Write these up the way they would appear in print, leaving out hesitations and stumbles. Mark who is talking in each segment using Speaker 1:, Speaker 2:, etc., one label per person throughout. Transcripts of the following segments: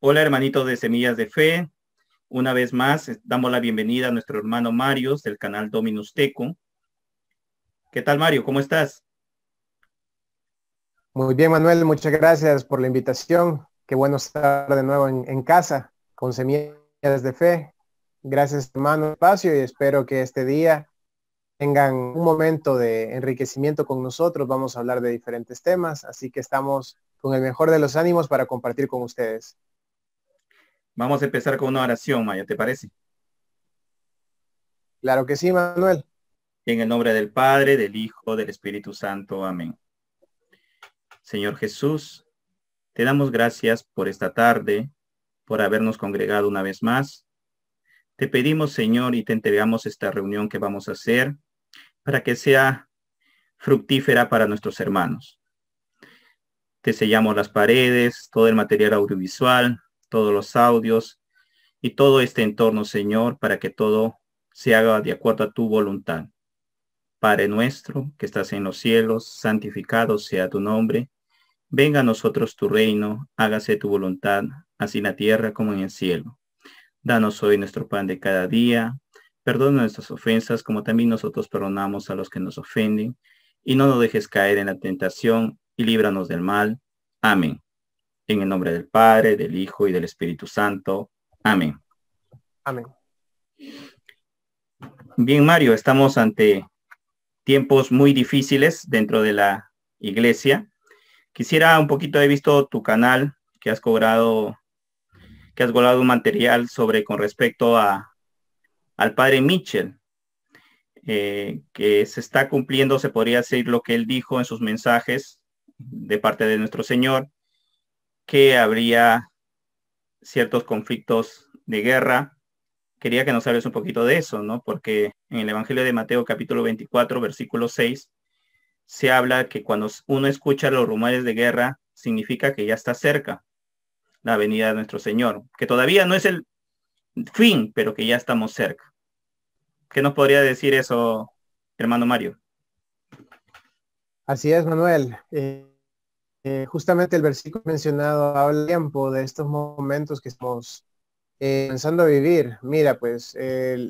Speaker 1: Hola hermanitos de Semillas de Fe, una vez más damos la bienvenida a nuestro hermano Mario del canal Dominus Tecum. ¿Qué tal Mario? ¿Cómo estás?
Speaker 2: Muy bien, Manuel, muchas gracias por la invitación. Qué bueno estar de nuevo en casa con Semillas de Fe. Gracias, hermano, espacio y espero que este día tengan un momento de enriquecimiento con nosotros. Vamos a hablar de diferentes temas, así que estamos con el mejor de los ánimos para compartir con ustedes.
Speaker 1: Vamos a empezar con una oración, Mario, ¿te parece?
Speaker 2: Claro que sí, Manuel.
Speaker 1: En el nombre del Padre, del Hijo, del Espíritu Santo. Amén. Señor Jesús, te damos gracias por esta tarde, por habernos congregado una vez más. Te pedimos, Señor, y te entregamos esta reunión que vamos a hacer para que sea fructífera para nuestros hermanos. Te sellamos las paredes, todo el material audiovisual, todos los audios y todo este entorno, Señor, para que todo se haga de acuerdo a tu voluntad. Padre nuestro, que estás en los cielos, santificado sea tu nombre. Venga a nosotros tu reino, hágase tu voluntad, así en la tierra como en el cielo. Danos hoy nuestro pan de cada día. Perdona nuestras ofensas, como también nosotros perdonamos a los que nos ofenden. Y no nos dejes caer en la tentación, y líbranos del mal. Amén. En el nombre del Padre, del Hijo y del Espíritu Santo. Amén.
Speaker 2: Amén.
Speaker 1: Bien, Mario, estamos ante tiempos muy difíciles dentro de la iglesia. Quisiera un poquito, he visto tu canal que has colgado un material sobre con respecto al padre Mitchell, que se está cumpliendo, se podría decir lo que él dijo en sus mensajes de parte de nuestro Señor, que habría ciertos conflictos de guerra. Quería que nos hables un poquito de eso, ¿no? Porque en el Evangelio de Mateo capítulo 24, versículo 6, se habla que cuando uno escucha los rumores de guerra, significa que ya está cerca la venida de nuestro Señor, que todavía no es el fin, pero que ya estamos cerca. ¿Qué nos podría decir eso, hermano Mario?
Speaker 2: Así es, Manuel. Justamente el versículo mencionado habla tiempo de estos momentos que estamos pensando a vivir. Mira, pues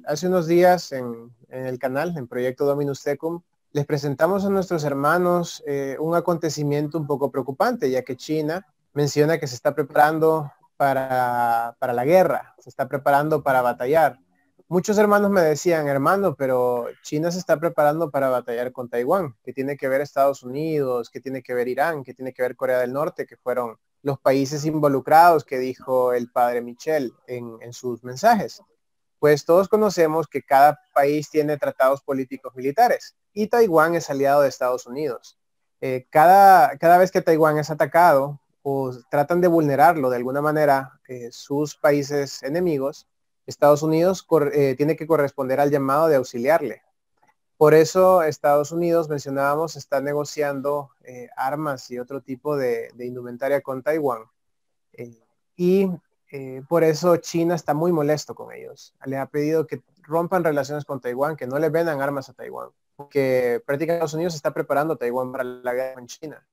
Speaker 2: hace unos días en el canal, en Proyecto Dominus Tecum, les presentamos a nuestros hermanos un acontecimiento un poco preocupante, ya que China menciona que se está preparando para la guerra, se está preparando para batallar. Muchos hermanos me decían, hermano, pero China se está preparando para batallar con Taiwán, que tiene que ver Estados Unidos, que tiene que ver Irán, que tiene que ver Corea del Norte, que fueron los países involucrados que dijo el padre Michel en sus mensajes. Pues todos conocemos que cada país tiene tratados políticos militares y Taiwán es aliado de Estados Unidos. Cada vez que Taiwán es atacado o tratan de vulnerarlo de alguna manera sus países enemigos, Estados Unidos tiene que corresponder al llamado de auxiliarle. Por eso Estados Unidos, mencionábamos, está negociando armas y otro tipo de indumentaria con Taiwán. Eh, y por eso China está muy molesto con ellos. Le ha pedido que rompan relaciones con Taiwán, que no le vendan armas a Taiwán, porque prácticamente Estados Unidos está preparando a Taiwán para la guerra con China.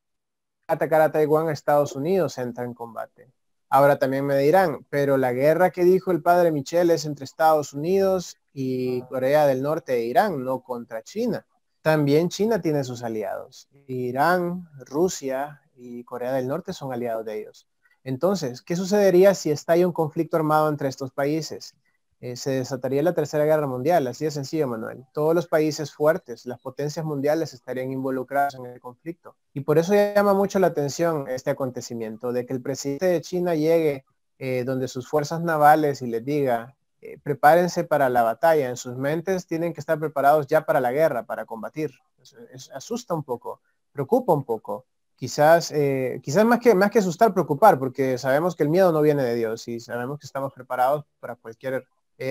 Speaker 2: Atacar a Taiwán, a Estados Unidos entra en combate. Ahora también me dirán, pero la guerra que dijo el padre Michel es entre Estados Unidos y Corea del Norte e Irán, no contra China. También China tiene sus aliados. Irán, Rusia y Corea del Norte son aliados de ellos. Entonces, ¿qué sucedería si estalla un conflicto armado entre estos países? Se desataría la Tercera Guerra Mundial, así de sencillo, Manuel. Todos los países fuertes, las potencias mundiales estarían involucrados en el conflicto. Y por eso llama mucho la atención este acontecimiento, de que el presidente de China llegue donde sus fuerzas navales y les diga, prepárense para la batalla, en sus mentes tienen que estar preparados ya para la guerra, para combatir. Asusta un poco, preocupa un poco. Quizás más que asustar, preocupar, porque sabemos que el miedo no viene de Dios y sabemos que estamos preparados para cualquier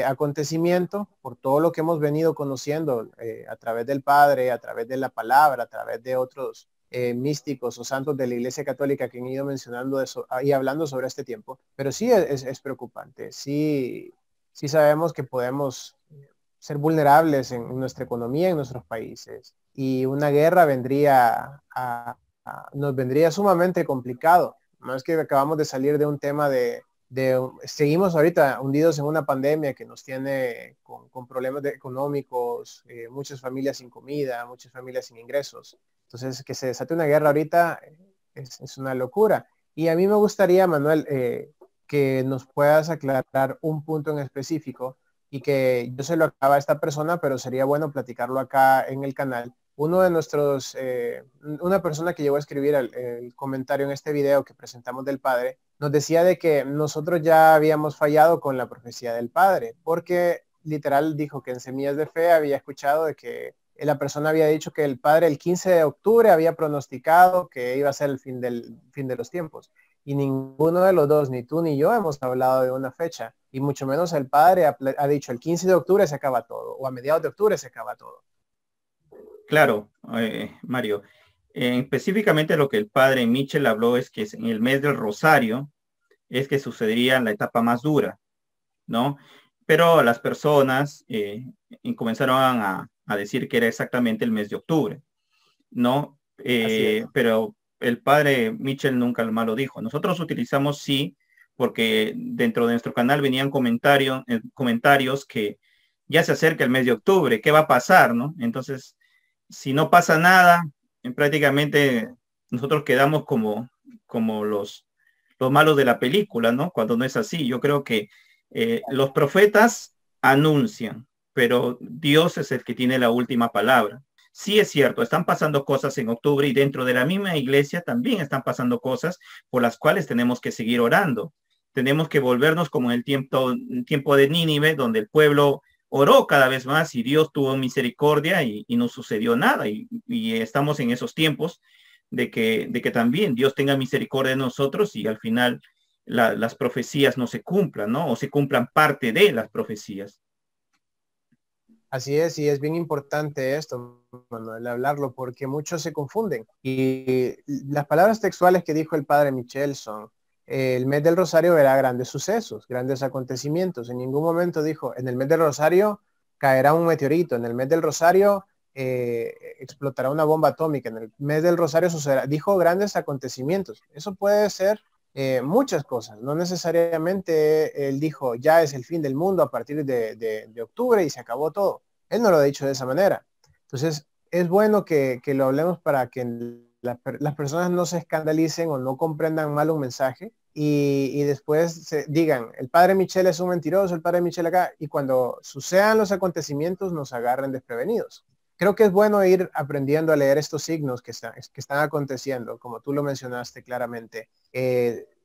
Speaker 2: acontecimiento por todo lo que hemos venido conociendo a través del Padre, a través de la palabra, a través de otros místicos o santos de la Iglesia Católica que han ido mencionando eso y hablando sobre este tiempo. Pero sí es preocupante. Sí sabemos que podemos ser vulnerables en nuestra economía, en nuestros países. Y una guerra nos vendría sumamente complicado. No es que acabamos de salir de un tema seguimos ahorita hundidos en una pandemia que nos tiene con problemas económicos, muchas familias sin comida, muchas familias sin ingresos. Entonces, que se desate una guerra ahorita es una locura. Y a mí me gustaría, Manuel, que nos puedas aclarar un punto en específico y que yo se lo acaba a esta persona, pero sería bueno platicarlo acá en el canal. Uno de nuestros, una persona que llegó a escribir el comentario en este video que presentamos del Padre, nos decía de que nosotros ya habíamos fallado con la profecía del Padre, porque literal dijo que en Semillas de Fe había escuchado de que la persona había dicho que el Padre el 15 de octubre había pronosticado que iba a ser el fin de los tiempos. Y ninguno de los dos, ni tú ni yo, hemos hablado de una fecha. Y mucho menos el Padre ha dicho el 15 de octubre se acaba todo, o a mediados de octubre se acaba todo.
Speaker 1: Claro, Mario. Específicamente lo que el padre Mitchell habló es que en el mes del Rosario es que sucedería la etapa más dura, ¿no? Pero las personas comenzaron a decir que era exactamente el mes de octubre, ¿no?
Speaker 2: Así es.
Speaker 1: Pero el padre Mitchell nunca más lo dijo. Nosotros utilizamos sí, porque dentro de nuestro canal venían comentarios que ya se acerca el mes de octubre, ¿qué va a pasar, no? Entonces, si no pasa nada, prácticamente nosotros quedamos como los malos de la película, ¿no? Cuando no es así. Yo creo que los profetas anuncian, pero Dios es el que tiene la última palabra. Sí es cierto, están pasando cosas en octubre y dentro de la misma iglesia también están pasando cosas por las cuales tenemos que seguir orando. Tenemos que volvernos como en el tiempo de Nínive, donde el pueblo oró cada vez más y Dios tuvo misericordia y no sucedió nada. Y estamos en esos tiempos de que también Dios tenga misericordia de nosotros y al final las profecías no se cumplan, ¿no? O se cumplan parte de las profecías.
Speaker 2: Así es, y es bien importante esto, Manuel, hablarlo, porque muchos se confunden. Y las palabras textuales que dijo el padre Michel son, el mes del Rosario verá grandes sucesos, grandes acontecimientos. En ningún momento dijo, en el mes del Rosario caerá un meteorito, en el mes del Rosario explotará una bomba atómica, en el mes del Rosario sucederá. Dijo grandes acontecimientos. Eso puede ser muchas cosas, no necesariamente él dijo ya es el fin del mundo a partir de octubre y se acabó todo. Él no lo ha dicho de esa manera. Entonces es bueno que lo hablemos para que las personas no se escandalicen o no comprendan mal un mensaje y después se digan el padre Michel es un mentiroso, el padre Michel acá, y cuando sucedan los acontecimientos nos agarren desprevenidos. Creo que es bueno ir aprendiendo a leer estos signos que están aconteciendo, como tú lo mencionaste claramente,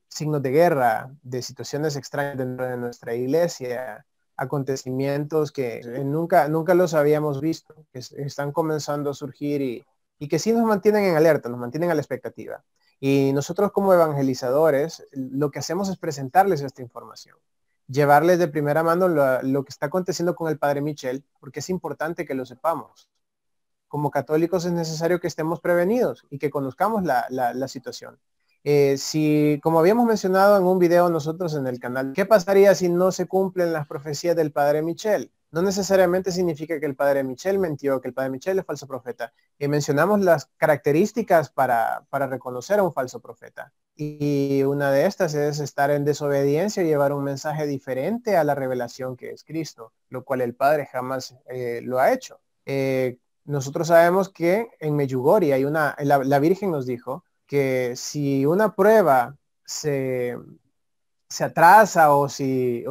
Speaker 2: signos de guerra, de situaciones extrañas dentro de nuestra iglesia, acontecimientos que nunca los habíamos visto, que están comenzando a surgir y que sí nos mantienen en alerta, nos mantienen a la expectativa. Y nosotros como evangelizadores, lo que hacemos es presentarles esta información, llevarles de primera mano lo que está aconteciendo con el padre Michel, porque es importante que lo sepamos. Como católicos es necesario que estemos prevenidos y que conozcamos la situación. Si, como habíamos mencionado en un video nosotros en el canal, ¿qué pasaría si no se cumplen las profecías del padre Michel? No necesariamente significa que el padre Michel mintió, que el padre Michel es falso profeta. Mencionamos las características para reconocer a un falso profeta. Y una de estas es estar en desobediencia y llevar un mensaje diferente a la revelación que es Cristo, lo cual el padre jamás lo ha hecho. Nosotros sabemos que en Medjugorje hay la Virgen nos dijo que si una prueba se atrasa o si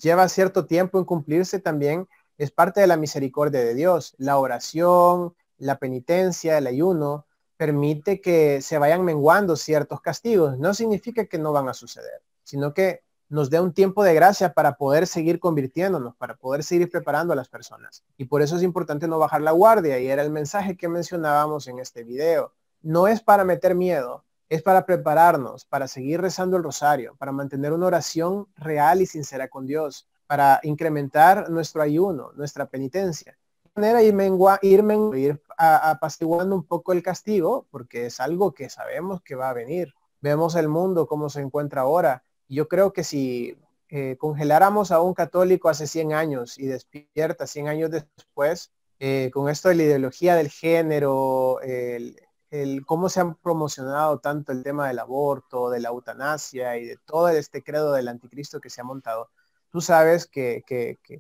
Speaker 2: lleva cierto tiempo en cumplirse, también es parte de la misericordia de Dios. La oración, la penitencia, el ayuno, permite que se vayan menguando ciertos castigos. No significa que no van a suceder, sino que nos dé un tiempo de gracia para poder seguir convirtiéndonos, para poder seguir preparando a las personas. Y por eso es importante no bajar la guardia, y era el mensaje que mencionábamos en este video. No es para meter miedo, es para prepararnos, para seguir rezando el rosario, para mantener una oración real y sincera con Dios, para incrementar nuestro ayuno, nuestra penitencia. De manera ir apaciguando un poco el castigo, porque es algo que sabemos que va a venir. Vemos el mundo como se encuentra ahora. Y yo creo que si congeláramos a un católico hace 100 años y despierta 100 años después, con esto de la ideología del género, cómo se han promocionado tanto el tema del aborto, de la eutanasia y de todo este credo del anticristo que se ha montado, tú sabes que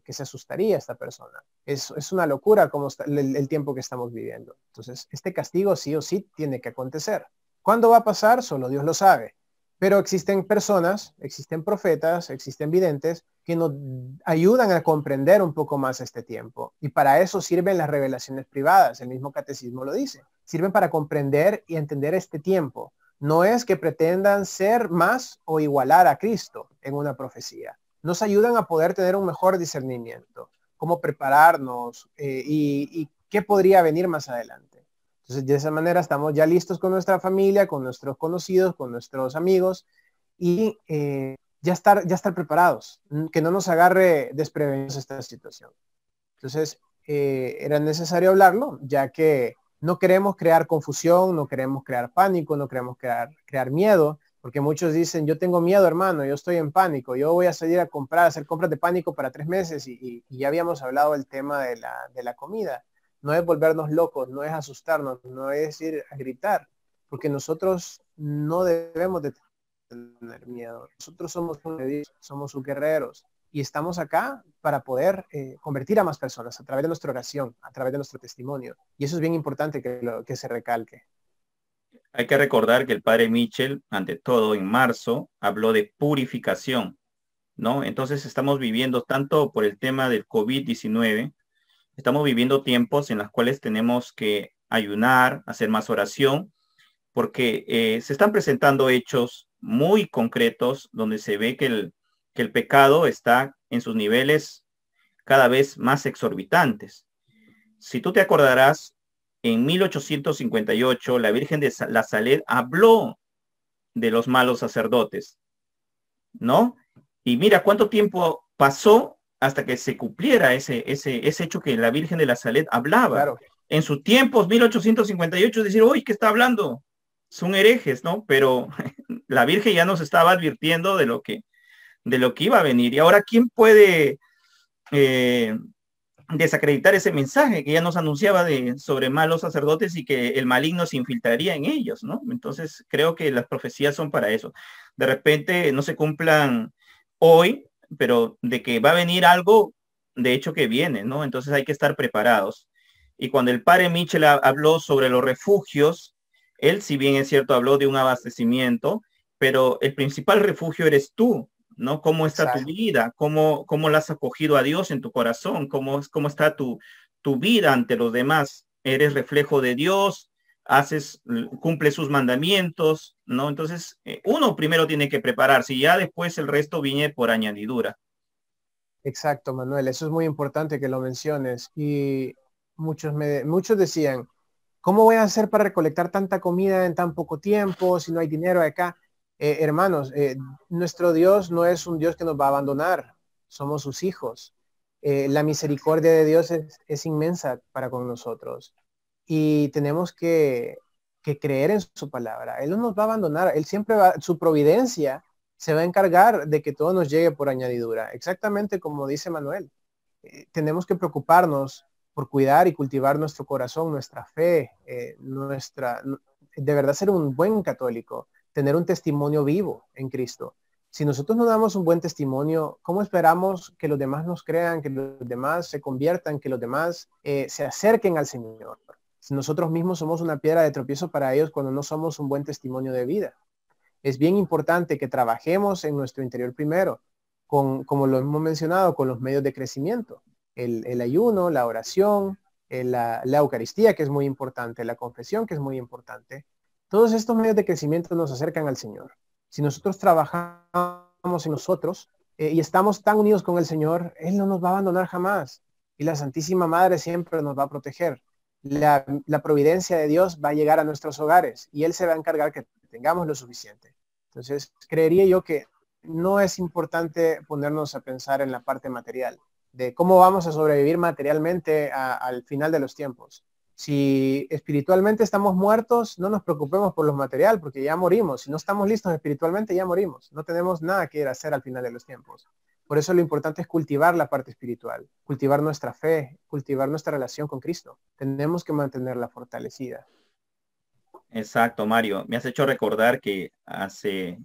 Speaker 2: se asustaría esta persona. Es una locura como está el tiempo que estamos viviendo. Entonces, este castigo sí o sí tiene que acontecer. ¿Cuándo va a pasar? Solo Dios lo sabe. Pero existen personas, existen profetas, existen videntes que nos ayudan a comprender un poco más este tiempo. Y para eso sirven las revelaciones privadas. El mismo catecismo lo dice. Sirven para comprender y entender este tiempo. No es que pretendan ser más o igualar a Cristo en una profecía. Nos ayudan a poder tener un mejor discernimiento, cómo prepararnos y qué podría venir más adelante. Entonces, de esa manera estamos ya listos con nuestra familia, con nuestros conocidos, con nuestros amigos y ya estar preparados, que no nos agarre desprevenidos esta situación. Entonces, era necesario hablarlo, ya que no queremos crear confusión, no queremos crear pánico, no queremos crear miedo, porque muchos dicen, yo tengo miedo, hermano, yo estoy en pánico, yo voy a salir a comprar, a hacer compras de pánico para 3 meses y ya habíamos hablado del tema de la comida. No es volvernos locos, no es asustarnos, no es ir a gritar, porque nosotros no debemos de tener miedo. Nosotros somos sus guerreros y estamos acá para poder convertir a más personas a través de nuestra oración, a través de nuestro testimonio. Y eso es bien importante que se recalque.
Speaker 1: Hay que recordar que el padre Mitchell, ante todo en marzo, habló de purificación, ¿no? Entonces estamos viviendo tanto por el tema del COVID-19, estamos viviendo tiempos en los cuales tenemos que ayunar, hacer más oración, porque se están presentando hechos muy concretos donde se ve que el pecado está en sus niveles cada vez más exorbitantes. Si tú te acordarás, en 1858 la Virgen de la Saled habló de los malos sacerdotes, ¿no? Y mira cuánto tiempo pasó hasta que se cumpliera ese hecho que la Virgen de la Saled hablaba.
Speaker 2: Claro.
Speaker 1: En sus tiempos, 1858, decir, uy, ¿qué está hablando? Son herejes, ¿no? Pero la Virgen ya nos estaba advirtiendo de lo que iba a venir. Y ahora, ¿quién puede desacreditar ese mensaje que ya nos anunciaba sobre malos sacerdotes y que el maligno se infiltraría en ellos, ¿no? Entonces, creo que las profecías son para eso. De repente no se cumplan hoy, pero de que va a venir algo, de hecho que viene, ¿no? Entonces hay que estar preparados. Y cuando el padre Mitchell habló sobre los refugios, él, si bien es cierto, habló de un abastecimiento, pero el principal refugio eres tú, ¿no? ¿Cómo está tu vida? ¿Cómo la has acogido a Dios en tu corazón? ¿Cómo está tu vida ante los demás? ¿Eres reflejo de Dios? ¿Cumple sus mandamientos? ¿No? Entonces, uno primero tiene que prepararse y ya después el resto viene por añadidura.
Speaker 2: Exacto, Manuel, eso es muy importante que lo menciones. Y muchos decían, ¿cómo voy a hacer para recolectar tanta comida en tan poco tiempo si no hay dinero acá? Hermanos, nuestro Dios no es un Dios que nos va a abandonar, somos sus hijos. La misericordia de Dios es inmensa para con nosotros y tenemos que creer en su palabra. Él no nos va a abandonar, Él siempre su providencia se va a encargar de que todo nos llegue por añadidura, exactamente como dice Manuel. Tenemos que preocuparnos por cuidar y cultivar nuestro corazón, nuestra fe, de verdad ser un buen católico, tener un testimonio vivo en Cristo. Si nosotros no damos un buen testimonio, ¿cómo esperamos que los demás nos crean, que los demás se conviertan, que los demás se acerquen al Señor? Si nosotros mismos somos una piedra de tropiezo para ellos cuando no somos un buen testimonio de vida. Es bien importante que trabajemos en nuestro interior primero, como lo hemos mencionado, con los medios de crecimiento. El ayuno, la oración, la Eucaristía, que es muy importante, la confesión, que es muy importante. Todos estos medios de crecimiento nos acercan al Señor. Si nosotros trabajamos en nosotros y estamos tan unidos con el Señor, Él no nos va a abandonar jamás. Y la Santísima Madre siempre nos va a proteger. La providencia de Dios va a llegar a nuestros hogares y Él se va a encargar que tengamos lo suficiente. Entonces, creería yo que no es importante ponernos a pensar en la parte material, de cómo vamos a sobrevivir materialmente al final de los tiempos. Si espiritualmente estamos muertos, no nos preocupemos por lo material, porque ya morimos. Si no estamos listos espiritualmente, ya morimos. No tenemos nada que hacer al final de los tiempos. Por eso lo importante es cultivar la parte espiritual, cultivar nuestra fe, cultivar nuestra relación con Cristo. Tenemos que mantenerla fortalecida.
Speaker 1: Exacto, Mario. Me has hecho recordar que hace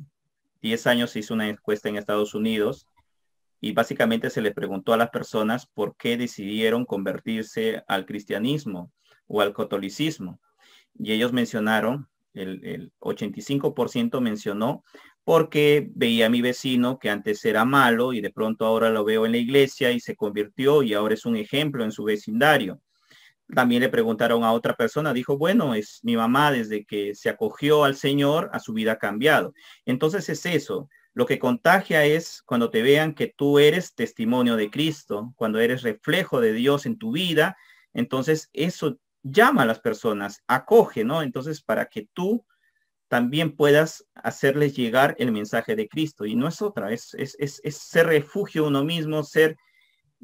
Speaker 1: 10 años se hizo una encuesta en Estados Unidos y básicamente se le preguntó a las personas por qué decidieron convertirse al cristianismo o al catolicismo. Y ellos mencionaron, el 85% mencionó, porque veía a mi vecino que antes era malo y de pronto ahora lo veo en la iglesia y se convirtió y ahora es un ejemplo en su vecindario. También le preguntaron a otra persona, dijo, bueno, es mi mamá desde que se acogió al Señor, a su vida ha cambiado. Entonces es eso, lo que contagia es cuando te vean que tú eres testimonio de Cristo, cuando eres reflejo de Dios en tu vida, entonces eso llama a las personas, acoge, ¿no? Entonces para que tú también puedas hacerles llegar el mensaje de Cristo. Y no es otra, es ser refugio uno mismo, ser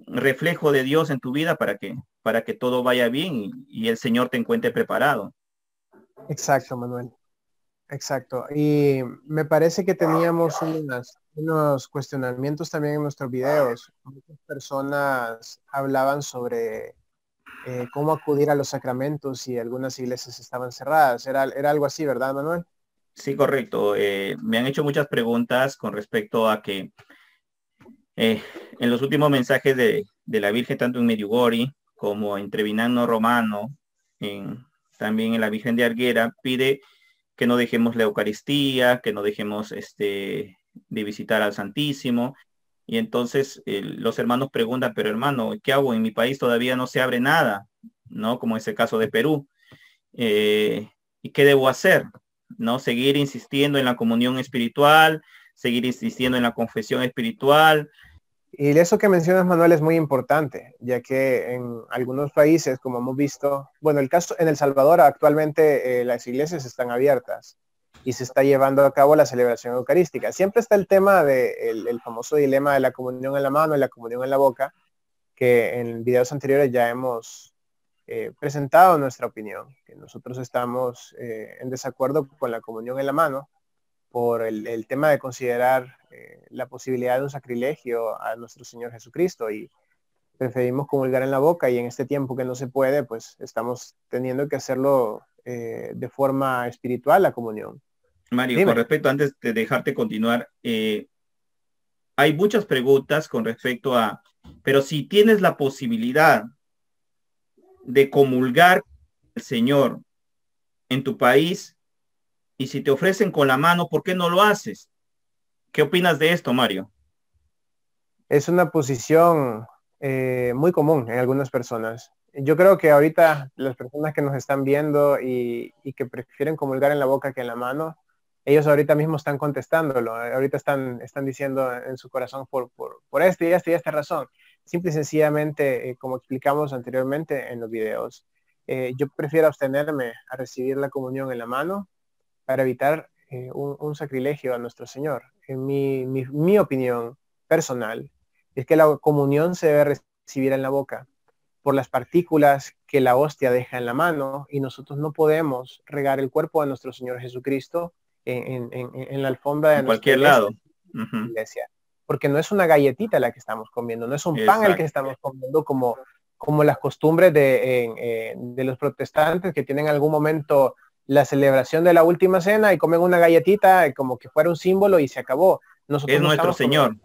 Speaker 1: reflejo de Dios en tu vida para que todo vaya bien y el Señor te encuentre preparado.
Speaker 2: Exacto, Manuel. Exacto. Y me parece que teníamos unos cuestionamientos también en nuestros videos. Muchas personas hablaban sobre cómo acudir a los sacramentos y algunas iglesias estaban cerradas. Era algo así, ¿verdad, Manuel?
Speaker 1: Sí, correcto. Me han hecho muchas preguntas con respecto a que en los últimos mensajes de la Virgen, tanto en Medjugorje como en Treviñano Romano, también en la Virgen de Arguera, pide que no dejemos la Eucaristía, que no dejemos de visitar al Santísimo. Y entonces los hermanos preguntan, pero hermano, ¿qué hago? En mi país todavía no se abre nada, ¿no? Como es el caso de Perú. ¿Y qué debo hacer? ¿No? Seguir insistiendo en la comunión espiritual, seguir insistiendo en la confesión espiritual.
Speaker 2: Y eso que mencionas, Manuel, es muy importante, ya que en algunos países, como hemos visto, bueno, el caso en El Salvador actualmente las iglesias están abiertas y se está llevando a cabo la celebración eucarística. Siempre está el tema del famoso dilema de la comunión en la mano y la comunión en la boca, que en videos anteriores ya hemos presentado nuestra opinión, que nosotros estamos en desacuerdo con la comunión en la mano por el tema de considerar la posibilidad de un sacrilegio a nuestro Señor Jesucristo y preferimos comulgar en la boca y en este tiempo que no se puede, pues estamos teniendo que hacerlo de forma espiritual la comunión.
Speaker 1: Mario, con
Speaker 2: Dime.
Speaker 1: respecto, antes de dejarte continuar, hay muchas preguntas con respecto a, pero si tienes la posibilidad de comulgar el Señor en tu país y si te ofrecen con la mano, ¿por qué no lo haces? ¿Qué opinas de esto, Mario?
Speaker 2: Es una posición muy común en algunas personas. Yo creo que ahorita las personas que nos están viendo y que prefieren comulgar en la boca que en la mano, ellos ahorita mismo están contestándolo. Ahorita están diciendo en su corazón por esta y esta razón. Simple y sencillamente, como explicamos anteriormente en los videos, yo prefiero abstenerme a recibir la comunión en la mano para evitar un sacrilegio a nuestro Señor. En mi opinión personal es que la comunión se debe recibir en la boca por las partículas que la hostia deja en la mano y nosotros no podemos regar el cuerpo de nuestro Señor Jesucristo en la alfombra de
Speaker 1: En
Speaker 2: nuestra
Speaker 1: cualquier
Speaker 2: iglesia,
Speaker 1: lado. Uh-huh.
Speaker 2: porque no es una galletita la que estamos comiendo, no es un pan el que
Speaker 1: Exacto.
Speaker 2: estamos comiendo como las costumbres de los protestantes que tienen en algún momento la celebración de la última cena y comen una galletita como que fuera un símbolo y se acabó.
Speaker 1: Es
Speaker 2: Nosotros no
Speaker 1: nuestro
Speaker 2: estamos comiendo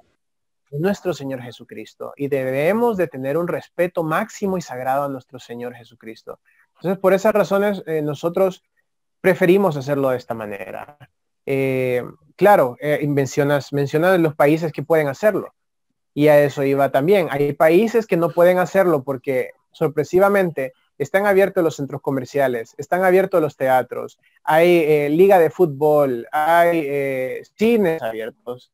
Speaker 1: Señor.
Speaker 2: nuestro Señor Jesucristo y debemos de tener un respeto máximo y sagrado a nuestro Señor Jesucristo. Entonces, por esas razones, nosotros preferimos hacerlo de esta manera. Claro, mencionas los países que pueden hacerlo y a eso iba también. Hay países que no pueden hacerlo porque sorpresivamente están abiertos los centros comerciales, están abiertos los teatros, hay liga de fútbol, hay cines abiertos,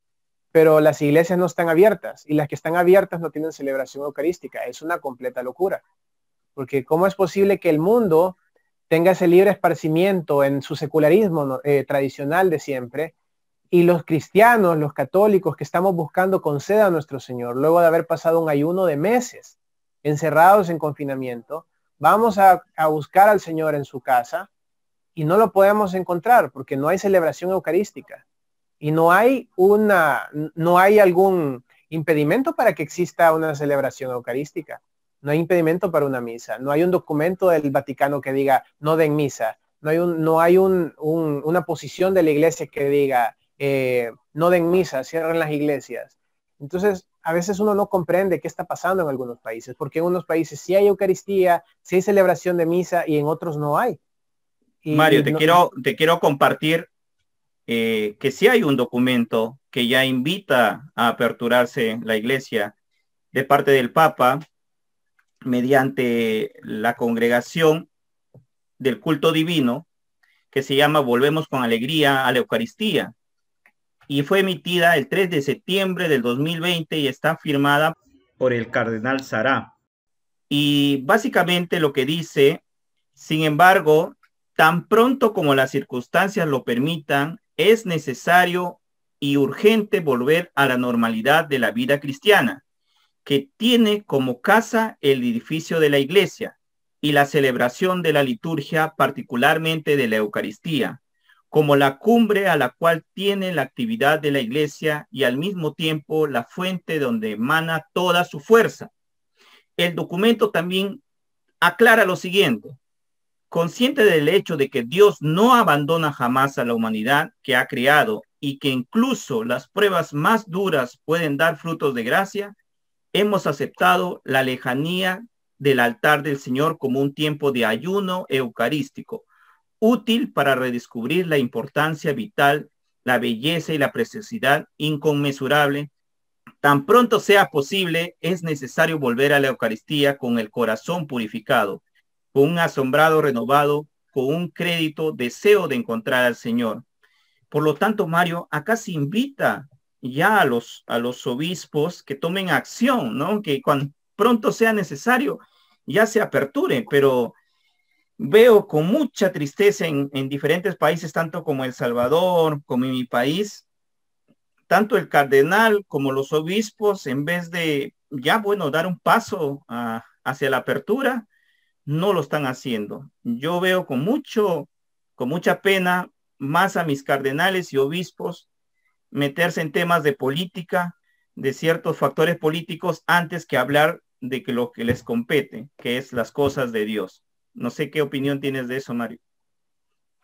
Speaker 2: pero las iglesias no están abiertas y las que están abiertas no tienen celebración eucarística. Es una completa locura, porque ¿cómo es posible que el mundo tenga ese libre esparcimiento en su secularismo tradicional de siempre y los cristianos, los católicos que estamos buscando conceda a nuestro Señor, luego de haber pasado un ayuno de meses encerrados en confinamiento, vamos a buscar al Señor en su casa y no lo podemos encontrar porque no hay celebración eucarística y no hay algún impedimento para que exista una celebración eucarística. No hay impedimento para una misa. No hay un documento del Vaticano que diga no den misa. No hay una posición de la iglesia que diga, no den misa, cierren las iglesias. Entonces, a veces uno no comprende qué está pasando en algunos países, porque en unos países sí hay Eucaristía, sí hay celebración de misa y en otros no hay.
Speaker 1: Mario,
Speaker 2: No,
Speaker 1: te quiero compartir que sí hay un documento que ya invita a aperturarse la iglesia de parte del Papa mediante la congregación del culto divino que se llama Volvemos con Alegría a la Eucaristía, y fue emitida el 3 de septiembre del 2020 y está firmada por el cardenal Sará. Y básicamente lo que dice: sin embargo, tan pronto como las circunstancias lo permitan, es necesario y urgente volver a la normalidad de la vida cristiana, que tiene como casa el edificio de la iglesia y la celebración de la liturgia, particularmente de la Eucaristía, como la cumbre a la cual tiene la actividad de la iglesia y al mismo tiempo la fuente donde emana toda su fuerza. El documento también aclara lo siguiente: consciente del hecho de que Dios no abandona jamás a la humanidad que ha creado y que incluso las pruebas más duras pueden dar frutos de gracia, hemos aceptado la lejanía del altar del Señor como un tiempo de ayuno eucarístico, útil para redescubrir la importancia vital, la belleza y la preciosidad inconmensurable. Tan pronto sea posible, es necesario volver a la Eucaristía con el corazón purificado, con un asombrado renovado, con un crédito deseo de encontrar al Señor. Por lo tanto, Mario, acá se invita ya a los obispos que tomen acción, ¿no? Que cuando pronto sea necesario ya se aperture, pero veo con mucha tristeza en diferentes países, tanto como El Salvador, como en mi país, tanto el cardenal como los obispos, en vez de ya, bueno, dar un paso hacia la apertura, no lo están haciendo. Yo veo con mucha pena más a mis cardenales y obispos meterse en temas de política, de ciertos factores políticos, antes que hablar de que lo que les compete, que es las cosas de Dios. No sé qué opinión tienes de eso, Mario.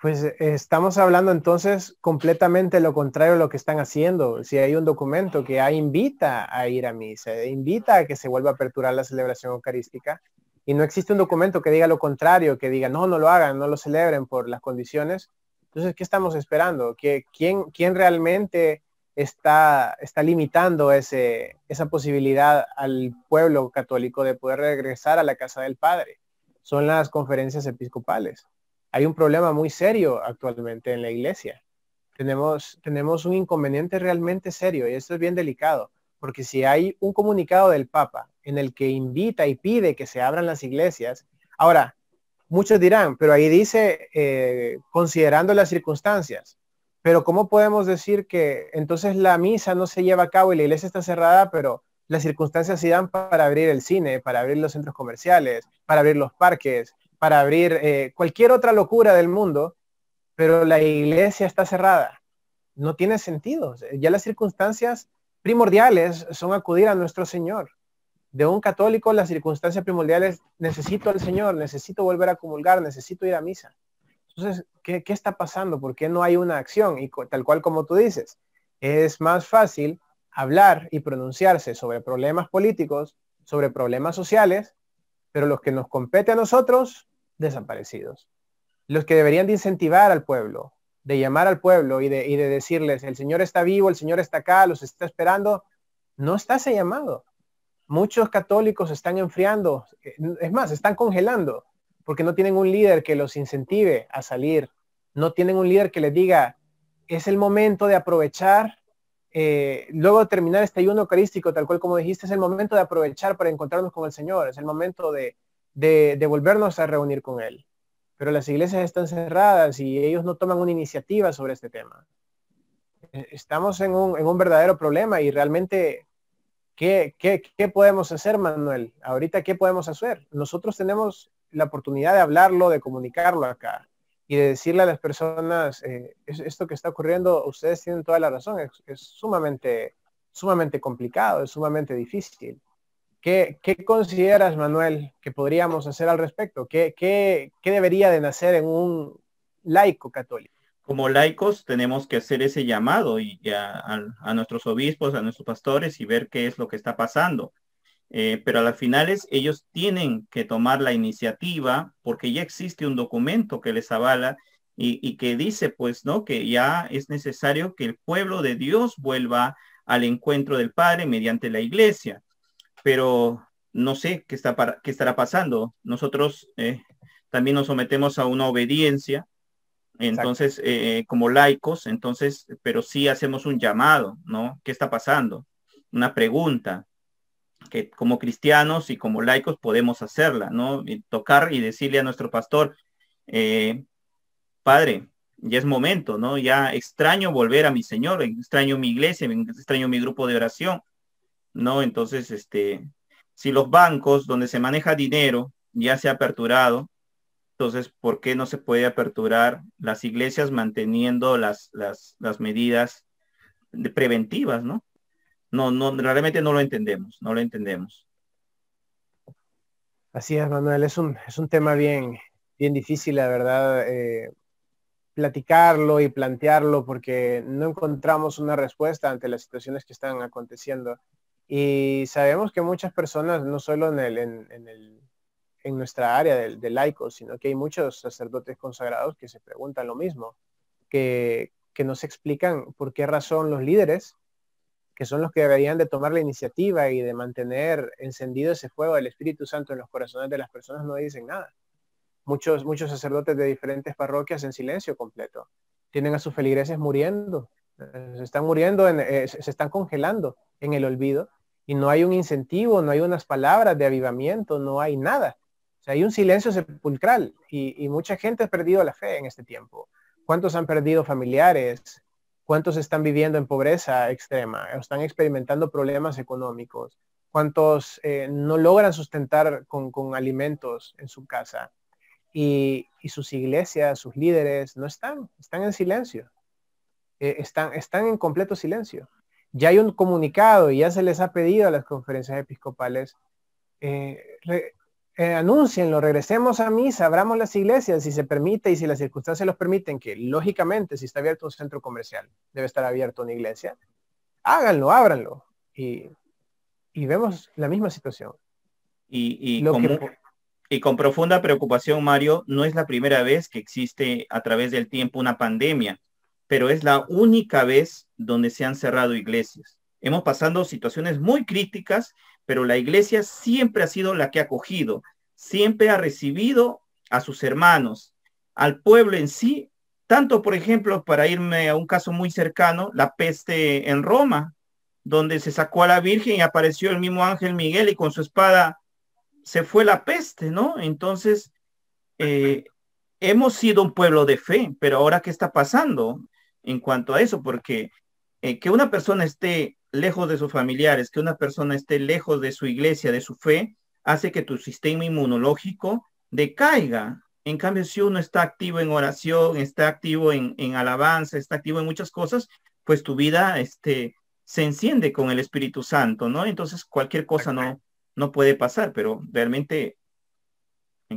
Speaker 2: pues estamos hablando entonces completamente lo contrario de lo que están haciendo. Si hay un documento que invita a ir a misa, invita a que se vuelva a aperturar la celebración eucarística, y no existe un documento que diga lo contrario, que diga no lo hagan, no lo celebren por las condiciones, entonces, ¿qué estamos esperando? ¿Quién realmente está limitando esa posibilidad al pueblo católico de poder regresar a la casa del Padre? Son las conferencias episcopales. Hay un problema muy serio actualmente en la iglesia. Tenemos un inconveniente realmente serio, y esto es bien delicado, porque si hay un comunicado del Papa en el que invita y pide que se abran las iglesias, ahora, muchos dirán, pero ahí dice, considerando las circunstancias, pero ¿cómo podemos decir que entonces la misa no se lleva a cabo y la iglesia está cerrada, pero las circunstancias sí dan para abrir el cine, para abrir los centros comerciales, para abrir los parques, para abrir cualquier otra locura del mundo, pero la iglesia está cerrada? No tiene sentido. Ya las circunstancias primordiales son acudir a nuestro Señor. De un católico, las circunstancias primordiales: necesito al Señor, necesito volver a comulgar, necesito ir a misa. Entonces, ¿qué está pasando? ¿Por qué no hay una acción? Y tal cual como tú dices, es más fácil hablar y pronunciarse sobre problemas políticos, sobre problemas sociales, pero los que nos compete a nosotros, desaparecidos. Los que deberían de incentivar al pueblo, de llamar al pueblo y de decirles, el Señor está vivo, el Señor está acá, los está esperando, no está ese llamado. Muchos católicos están enfriando, es más, están congelando, porque no tienen un líder que los incentive a salir, no tienen un líder que les diga, es el momento de aprovechar, luego de terminar este ayuno eucarístico, tal cual como dijiste, es el momento de aprovechar para encontrarnos con el Señor, es el momento de volvernos a reunir con Él. Pero las iglesias están cerradas y ellos no toman una iniciativa sobre este tema. Estamos en un verdadero problema, y realmente ¿qué podemos hacer, Manuel? Ahorita, ¿qué podemos hacer? Nosotros tenemos la oportunidad de hablarlo, de comunicarlo acá y de decirle a las personas, esto que está ocurriendo, ustedes tienen toda la razón, es sumamente complicado, es sumamente difícil. ¿Qué consideras, Manuel, que podríamos hacer al respecto? ¿Qué debería de nacer en un laico católico.
Speaker 1: Como laicos tenemos que hacer ese llamado a nuestros obispos, a nuestros pastores y ver qué es lo que está pasando. Pero a las finales ellos tienen que tomar la iniciativa porque ya existe un documento que les avala y que dice, pues, ¿no? Que ya es necesario que el pueblo de Dios vuelva al encuentro del Padre mediante la iglesia. Pero no sé qué estará pasando. Nosotros también nos sometemos a una obediencia,
Speaker 2: Exacto.
Speaker 1: entonces, como laicos, entonces, pero sí hacemos un llamado, ¿no? ¿Qué está pasando? Una pregunta que como cristianos y como laicos podemos hacerla, ¿no? Y tocar y decirle a nuestro pastor, eh, Padre, ya es momento, ¿no? Ya extraño volver a mi Señor, extraño mi iglesia, extraño mi grupo de oración, ¿no? Entonces, si los bancos donde se maneja dinero ya se ha aperturado, entonces, ¿por qué no se puede aperturar las iglesias manteniendo las medidas preventivas, ¿no? No, no, realmente no lo entendemos, no lo entendemos.
Speaker 2: Así es, Manuel, es un tema bien difícil, la verdad, platicarlo y plantearlo porque no encontramos una respuesta ante las situaciones que están aconteciendo. Y sabemos que muchas personas, no solo en nuestra área de laicos, sino que hay muchos sacerdotes consagrados que se preguntan lo mismo, que nos explican por qué razón los líderes, que son los que deberían de tomar la iniciativa y de mantener encendido ese fuego del Espíritu Santo en los corazones de las personas, no dicen nada. Muchos sacerdotes de diferentes parroquias en silencio completo. Tienen a sus feligreses muriendo, se están muriendo, se están congelando en el olvido y no hay un incentivo, no hay unas palabras de avivamiento, no hay nada. O sea, hay un silencio sepulcral y mucha gente ha perdido la fe en este tiempo. ¿Cuántos han perdido familiares? ¿Cuántos están viviendo en pobreza extrema? ¿Están experimentando problemas económicos? ¿Cuántos no logran sustentar con alimentos en su casa? Y sus iglesias, sus líderes, no están en silencio, están en completo silencio. Ya hay un comunicado y ya se les ha pedido a las conferencias episcopales, anúncienlo, regresemos a misa, abramos las iglesias si se permite y si las circunstancias los permiten, que lógicamente si está abierto un centro comercial, debe estar abierto una iglesia, háganlo, ábranlo. Y vemos la misma situación.
Speaker 1: Y, y,
Speaker 2: Lo que,
Speaker 1: como, y con profunda preocupación, Mario, no es la primera vez que existe a través del tiempo una pandemia, pero es la única vez donde se han cerrado iglesias. Hemos pasado situaciones muy críticas, pero la iglesia siempre ha sido la que ha acogido, siempre ha recibido a sus hermanos, al pueblo en sí, tanto, por ejemplo, para irme a un caso muy cercano, la peste en Roma, donde se sacó a la Virgen y apareció el mismo ángel Miguel y con su espada se fue la peste, ¿no? Entonces, eh, hemos sido un pueblo de fe, pero ahora, ¿qué está pasando en cuanto a eso? Porque que una persona esté lejos de sus familiares, que una persona esté lejos de su iglesia, de su fe, hace que tu sistema inmunológico decaiga. En cambio, si uno está activo en oración, está activo en alabanza, está activo en muchas cosas, pues tu vida se enciende con el Espíritu Santo, ¿no? Entonces, cualquier cosa no puede pasar, pero realmente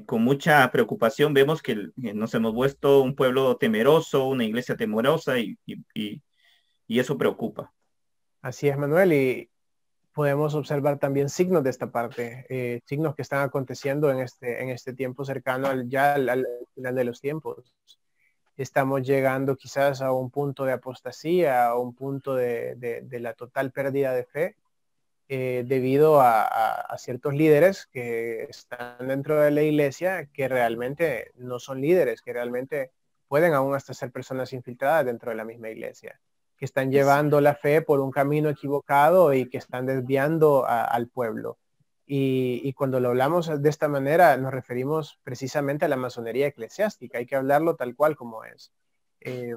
Speaker 1: con mucha preocupación vemos que nos hemos vuelto un pueblo temeroso, una iglesia temerosa y eso preocupa.
Speaker 2: así es, Manuel, y podemos observar también signos de esta parte, signos que están aconteciendo en este tiempo cercano al final de los tiempos. Estamos llegando quizás a un punto de apostasía, a un punto de la total pérdida de fe, debido a ciertos líderes que están dentro de la iglesia que realmente no son líderes, que realmente pueden aún hasta ser personas infiltradas dentro de la misma iglesia, que están
Speaker 1: Es,
Speaker 2: llevando la fe por un camino equivocado y que están desviando al pueblo. Y cuando lo hablamos de esta manera, nos referimos precisamente a la masonería eclesiástica. Hay que hablarlo tal cual como es. Eh,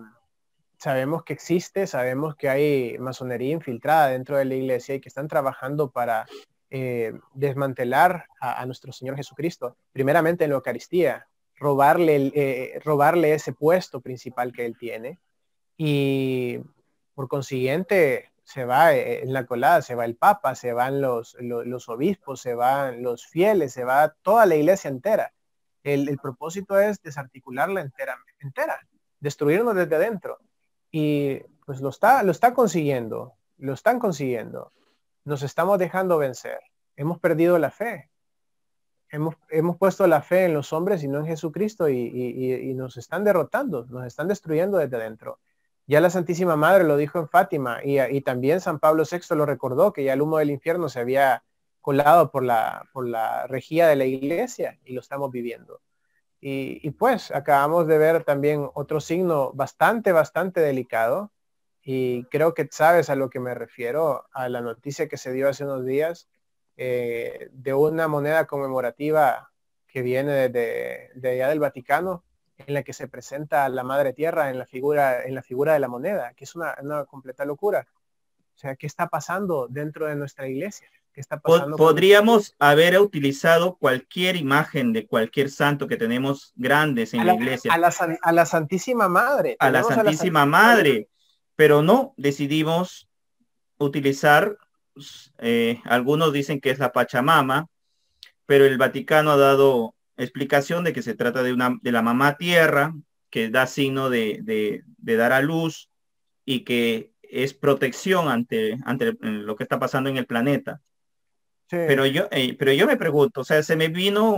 Speaker 2: Sabemos que existe, sabemos que hay masonería infiltrada dentro de la iglesia y que están trabajando para desmantelar a nuestro Señor Jesucristo, primeramente en la Eucaristía, robarle ese puesto principal que Él tiene y por consiguiente se va en la colada, se va el Papa, se van los obispos, se van los fieles, se va toda la iglesia entera. El propósito es desarticularla entera, destruirnos desde adentro. Y pues lo está consiguiendo, lo están consiguiendo. Nos estamos dejando vencer. Hemos perdido la fe. Hemos puesto la fe en los hombres y no en Jesucristo y nos están derrotando, nos están destruyendo desde adentro. Ya la Santísima Madre lo dijo en Fátima y también San Pablo VI lo recordó, que ya el humo del infierno se había colado por la rejilla de la iglesia y lo estamos viviendo. Y pues acabamos de ver también otro signo bastante delicado, y creo que sabes a lo que me refiero, a la noticia que se dio hace unos días de una moneda conmemorativa que viene de allá del Vaticano, en la que se presenta a la Madre Tierra en la figura de la moneda, que es una completa locura. O sea, ¿qué está pasando dentro de nuestra iglesia? ¿Qué está pasando?
Speaker 1: Podríamos haber utilizado cualquier imagen de cualquier santo que tenemos grandes en la iglesia.
Speaker 2: A la Santísima Madre.
Speaker 1: A la Santísima Madre. Pero no, decidimos utilizar, algunos dicen que es la Pachamama, pero el Vaticano ha dado explicación de que se trata de la mamá tierra, que da signo de dar a luz y que es protección ante lo que está pasando en el planeta. Sí. Pero yo me pregunto, o sea, se me vino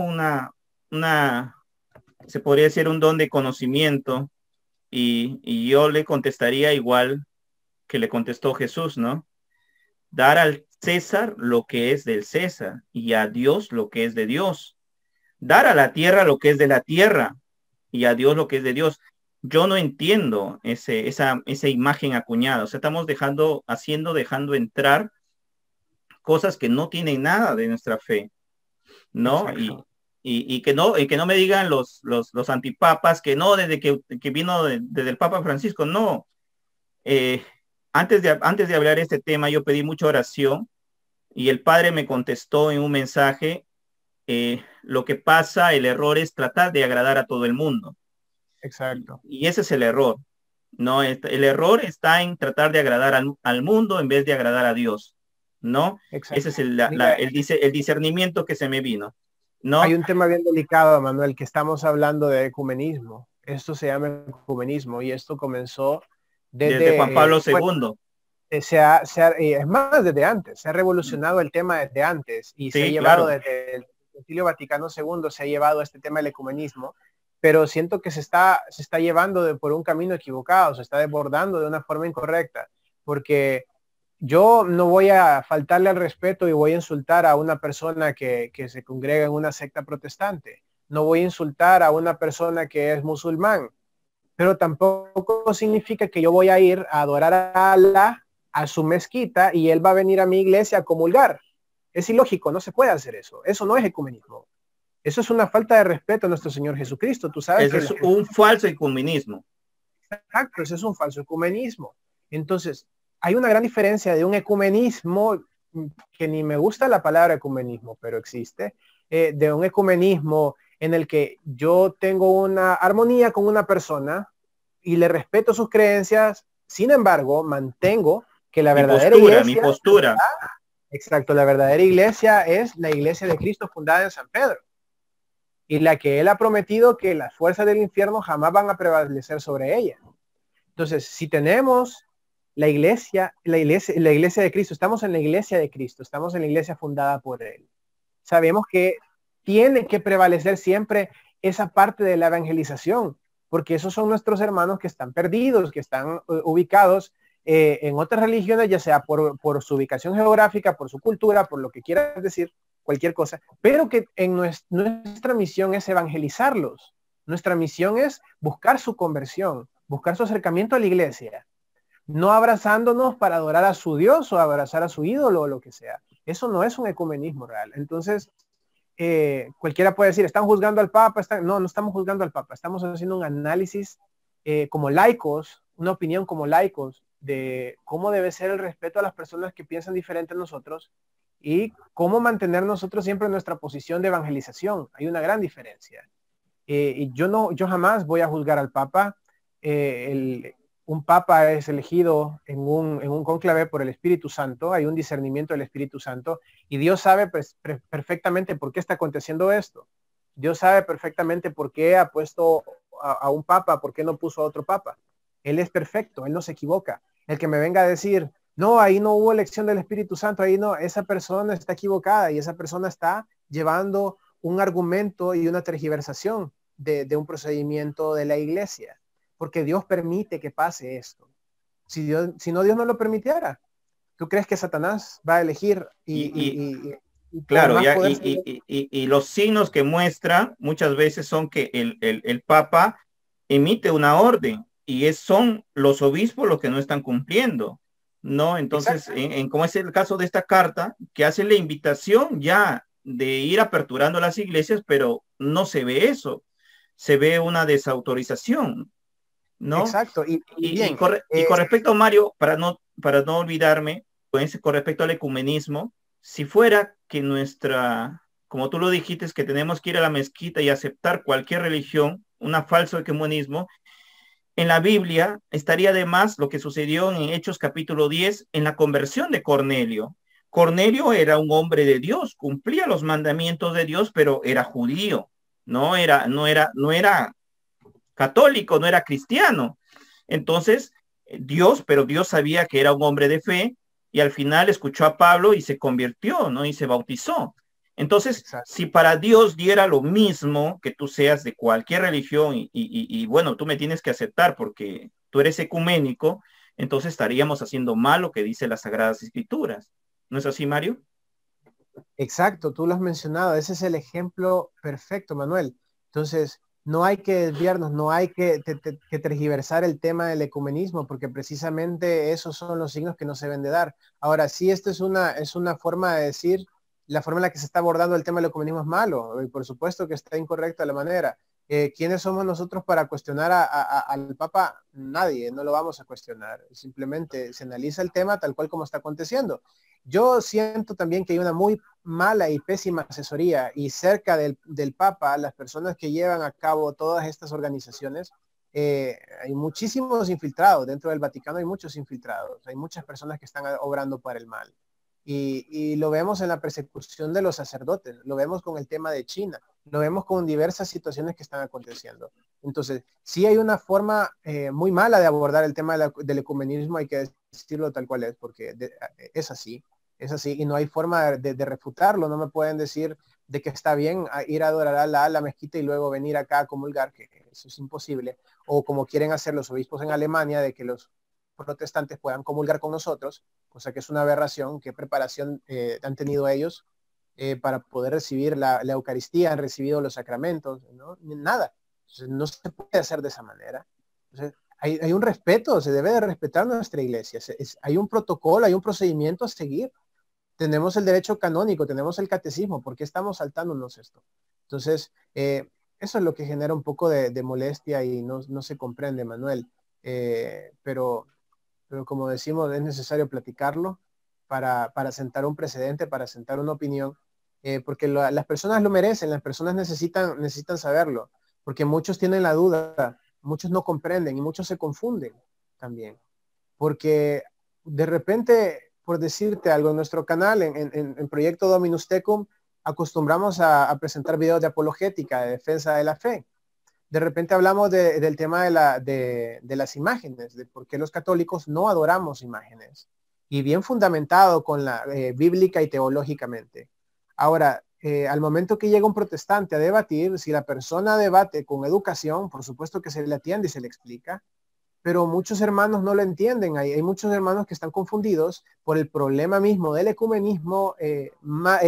Speaker 1: se podría decir un don de conocimiento, y yo le contestaría igual que le contestó Jesús, ¿no? Dar al César lo que es del César y a Dios lo que es de Dios. Dar a la tierra lo que es de la tierra y a Dios lo que es de Dios. Yo no entiendo esa imagen acuñada. O sea, estamos dejando entrar cosas que no tienen nada de nuestra fe, ¿no? Y que no me digan los antipapas que no, desde que vino desde el Papa Francisco, no. Antes de hablar de este tema, yo pedí mucha oración y el Padre me contestó en un mensaje, lo que pasa, el error es tratar de agradar a todo el mundo.
Speaker 2: Exacto.
Speaker 1: Y ese es el error, ¿no? El error está en tratar de agradar al mundo en vez de agradar a Dios, ¿no? Exacto. Ese es el discernimiento que se me vino, ¿no?
Speaker 2: Hay un tema bien delicado, Manuel, que estamos hablando de ecumenismo. Esto se llama ecumenismo y esto comenzó
Speaker 1: desde Juan Pablo II.
Speaker 2: Es más, desde antes. Se ha revolucionado el tema desde antes y sí, se ha llevado, claro, desde el Concilio Vaticano II se ha llevado este tema del ecumenismo, pero siento que se está llevando por un camino equivocado, se está desbordando de una forma incorrecta, porque yo no voy a faltarle al respeto y voy a insultar a una persona que se congrega en una secta protestante. No voy a insultar a una persona que es musulmán, pero tampoco significa que yo voy a ir a adorar a Allah a su mezquita y él va a venir a mi iglesia a comulgar. Es ilógico, no se puede hacer eso. Eso no es ecumenismo. Eso es una falta de respeto a nuestro Señor Jesucristo. Tú sabes
Speaker 1: que es un falso ecumenismo.
Speaker 2: Exacto, eso es un falso ecumenismo. Entonces, hay una gran diferencia de un ecumenismo, que ni me gusta la palabra ecumenismo, pero existe, de un ecumenismo en el que yo tengo una armonía con una persona y le respeto sus creencias, sin embargo, mantengo que la verdadera iglesia...
Speaker 1: Mi postura.
Speaker 2: Exacto, la verdadera iglesia es la iglesia de Cristo fundada en San Pedro, y la que él ha prometido que las fuerzas del infierno jamás van a prevalecer sobre ella. Entonces, si tenemos la iglesia de Cristo, estamos en la iglesia de Cristo, estamos en la iglesia fundada por él. Sabemos que tiene que prevalecer siempre esa parte de la evangelización, porque esos son nuestros hermanos que están perdidos, que están ubicados en otras religiones, ya sea por su ubicación geográfica, por su cultura, por lo que quieras decir, cualquier cosa, pero que en nuestra misión es evangelizarlos. Nuestra misión es buscar su conversión, buscar su acercamiento a la iglesia, no abrazándonos para adorar a su Dios o abrazar a su ídolo o lo que sea. Eso no es un ecumenismo real. Entonces, cualquiera puede decir, ¿están juzgando al Papa? No estamos juzgando al Papa, estamos haciendo un análisis como laicos, una opinión como laicos de cómo debe ser el respeto a las personas que piensan diferente a nosotros y cómo mantener nosotros siempre nuestra posición de evangelización. Hay una gran diferencia. Y yo jamás voy a juzgar al Papa. Un Papa es elegido en un cónclave por el Espíritu Santo, hay un discernimiento del Espíritu Santo, y Dios sabe perfectamente por qué está aconteciendo esto. Dios sabe perfectamente por qué ha puesto a un papa, por qué no puso a otro papa. Él es perfecto, Él no se equivoca. El que me venga a decir, no, ahí no hubo elección del Espíritu Santo, ahí no, esa persona está equivocada y esa persona está llevando un argumento y una tergiversación de un procedimiento de la iglesia, porque Dios permite que pase esto. Si no, Dios no lo permitiera. ¿Tú crees que Satanás va a elegir y por
Speaker 1: Claro,
Speaker 2: más
Speaker 1: ya,
Speaker 2: poder?
Speaker 1: y los signos que muestra muchas veces son que el Papa emite una orden y son los obispos los que no están cumpliendo, ¿no? Entonces,
Speaker 2: Exacto,
Speaker 1: como es el caso de esta carta, que hace la invitación ya de ir aperturando las iglesias, pero no se ve eso, se ve una desautorización, ¿no?
Speaker 2: exacto. Y bien,
Speaker 1: Y con respecto a Mario, para no olvidarme, pues, con respecto al ecumenismo, si fuera que como tú lo dijiste, es que tenemos que ir a la mezquita y aceptar cualquier religión, una falso ecumenismo, en la Biblia estaría de más lo que sucedió en Hechos capítulo 10 en la conversión de Cornelio. Cornelio era un hombre de Dios, cumplía los mandamientos de Dios, pero era judío, no era católico, no era cristiano. Entonces, pero Dios sabía que era un hombre de fe y al final escuchó a Pablo y se convirtió, ¿no? Y se bautizó. Entonces,
Speaker 2: exacto.
Speaker 1: si para Dios diera lo mismo que tú seas de cualquier religión bueno, tú me tienes que aceptar porque tú eres ecuménico, entonces estaríamos haciendo mal lo que dice las Sagradas Escrituras. ¿No es así, Mario?
Speaker 2: Exacto, tú lo has mencionado, ese es el ejemplo perfecto, Manuel. Entonces, no hay que desviarnos, no hay que tergiversar el tema del ecumenismo, porque precisamente esos son los signos que no se deben de dar. Ahora, sí, esta es una forma de decir, la forma en la que se está abordando el tema del ecumenismo es malo, y por supuesto que está incorrecta la manera. ¿Quiénes somos nosotros para cuestionar al Papa? Nadie, no lo vamos a cuestionar. Simplemente se analiza el tema tal cual como está aconteciendo. Yo siento también que hay una muy mala y pésima asesoría y cerca del Papa, las personas que llevan a cabo todas estas organizaciones, hay muchísimos infiltrados. Dentro del Vaticano hay muchos infiltrados, hay muchas personas que están obrando para el mal. Y lo vemos en la persecución de los sacerdotes, lo vemos con el tema de China, lo vemos con diversas situaciones que están aconteciendo. Entonces, sí hay una forma muy mala de abordar el tema del ecumenismo, hay que decirlo tal cual es, porque es así y no hay forma de refutarlo. No me pueden decir de que está bien ir a adorar a la mezquita y luego venir acá a comulgar, que eso es imposible. O como quieren hacer los obispos en Alemania, de que los protestantes puedan comulgar con nosotros, cosa que es una aberración. ¿Qué preparación han tenido ellos para poder recibir la Eucaristía? ¿Han recibido los sacramentos? ¿No? Nada. Entonces, no se puede hacer de esa manera. Entonces, hay un respeto, se debe de respetar nuestra iglesia. Hay un protocolo, hay un procedimiento a seguir. Tenemos el derecho canónico, tenemos el catecismo, ¿por qué estamos saltándonos esto? Entonces, eso es lo que genera un poco de molestia y no se comprende, Manuel. Pero como decimos, es necesario platicarlo para sentar un precedente, para sentar una opinión, porque las personas lo merecen, las personas necesitan saberlo, porque muchos tienen la duda, muchos no comprenden y muchos se confunden también, porque de repente, por decirte algo, en nuestro canal, en Proyecto Dominus Tecum, acostumbramos a presentar videos de apologética, de defensa de la fe. De repente hablamos del tema de las imágenes, de por qué los católicos no adoramos imágenes, y bien fundamentado con la bíblica y teológicamente. Ahora, al momento que llega un protestante a debatir, si la persona debate con educación, por supuesto que se le atiende y se le explica, pero muchos hermanos no lo entienden. Hay muchos hermanos que están confundidos por el problema mismo del ecumenismo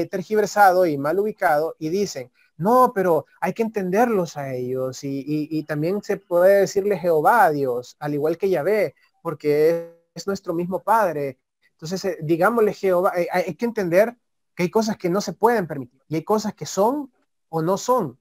Speaker 2: tergiversado y mal ubicado, y dicen, no, pero hay que entenderlos a ellos, y también se puede decirle Jehová a Dios, al igual que Yahvé, porque es nuestro mismo Padre. Entonces, digámosle Jehová, hay que entender que hay cosas que no se pueden permitir, y hay cosas que son o no son.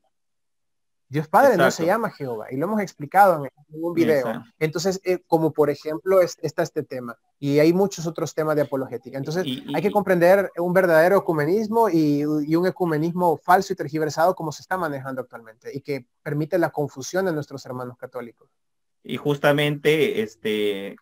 Speaker 2: Dios Padre no se
Speaker 1: Exacto.
Speaker 2: llama Jehová, y lo hemos explicado en un video.
Speaker 1: Exacto.
Speaker 2: Entonces, como por ejemplo está este tema, y hay muchos otros temas de apologética. Entonces, hay que
Speaker 1: Y,
Speaker 2: comprender un verdadero ecumenismo y un ecumenismo falso y tergiversado como se está manejando actualmente, y que permite la confusión de nuestros hermanos católicos.
Speaker 1: Y justamente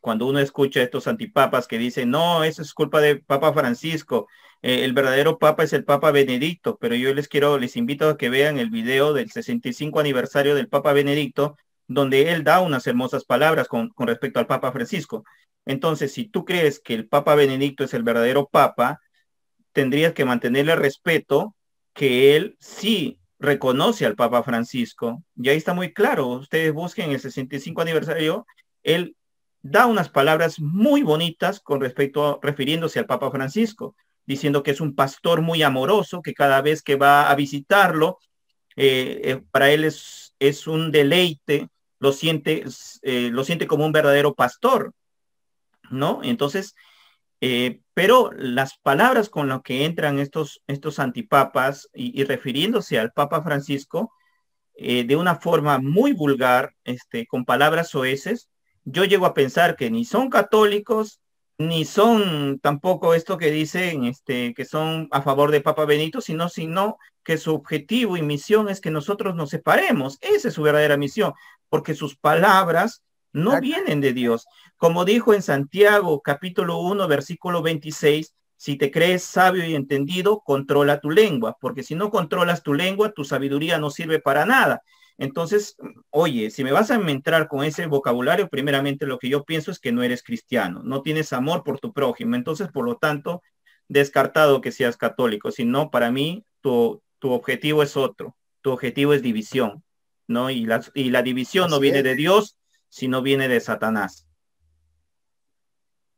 Speaker 1: cuando uno escucha a estos antipapas que dicen, no, eso es culpa de Papa Francisco, el verdadero Papa es el Papa Benedicto, pero yo les invito a que vean el video del 65 aniversario del Papa Benedicto, donde él da unas hermosas palabras con respecto al Papa Francisco. Entonces, si tú crees que el Papa Benedicto es el verdadero Papa, tendrías que mantenerle respeto que él sí reconoce al Papa Francisco. Y ahí está muy claro. Ustedes busquen el 65 aniversario. Él da unas palabras muy bonitas con respecto, refiriéndose al Papa Francisco, diciendo que es un pastor muy amoroso, que cada vez que va a visitarlo, para él es un deleite, lo siente como un verdadero pastor, ¿no? Entonces, pero las palabras con las que entran estos antipapas y refiriéndose al Papa Francisco de una forma muy vulgar, con palabras soeces, yo llego a pensar que ni son católicos, ni son tampoco esto que dicen que son a favor de Papa Benito, sino que su objetivo y misión es que nosotros nos separemos. Esa es su verdadera misión, porque sus palabras no vienen de Dios. Como dijo en Santiago capítulo 1, versículo 26, si te crees sabio y entendido, controla tu lengua, porque si no controlas tu lengua, tu sabiduría no sirve para nada. Entonces, oye, si me vas a entrar con ese vocabulario, primeramente lo que yo pienso es que no eres cristiano, no tienes amor por tu prójimo. Entonces, por lo tanto, descartado que seas católico. Si no, para mí, tu objetivo es otro. Tu objetivo es división, ¿no? Y la división no
Speaker 2: Así
Speaker 1: viene
Speaker 2: es.
Speaker 1: de Dios, sino viene de Satanás.